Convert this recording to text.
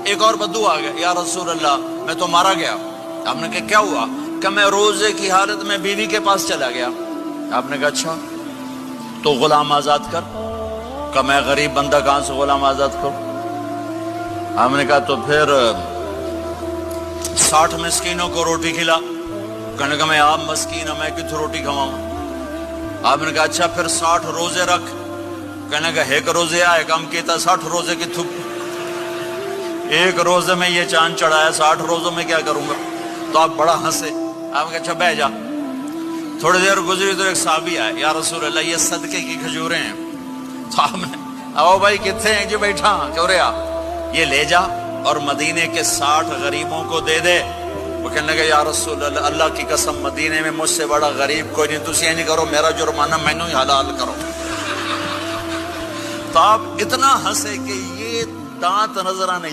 ایک اور بدو آ گیا، یا رسول اللہ میں تو مارا گیا۔ آپ نے کہا کیا ہوا؟ کہ میں روزے کی حالت میں بیوی کے پاس چلا گیا۔ آپ نے کہا اچھا تو غلام آزاد کر۔ کہ میں غریب بندہ کہاں سے غلام آزاد کروں؟ آپ نے کہا تو پھر 60 مسکینوں کو روٹی کھلا۔ کہنے کہ میں آپ مسکین ہوں، میں کتوں روٹی کھواؤں؟ آپ نے کہا اچھا پھر 60 روزے رکھ۔ کہنے کہ ایک روزے آئے کم کیتا 60 روزے کی تھپ، ایک روزے میں یہ چاند چڑھایا، 60 روزوں میں کیا کروں گا؟ تو آپ بڑا ہنسے۔ آپ نے کہا اچھا بہ جا۔ تھوڑی دیر گزری تو ایک صحابی آئے، یا رسول اللہ یہ صدقے کی کھجوریں ہیں۔ تو آپ نے او بھائی کتنے ہیں جی؟ بیٹھا کیوں رہا؟ یہ لے جا اور مدینے کے 60 غریبوں کو دے دے۔ وہ کہنے لگا یا رسول اللہ اللہ کی قسم مدینے میں مجھ سے بڑا غریب کوئی نہیں، تسی یہ نہیں کرو میرا جرمانہ مینوں ہی حلال کرو۔ تو آپ اتنا ہنسے کہ یہ دانت نظر آنے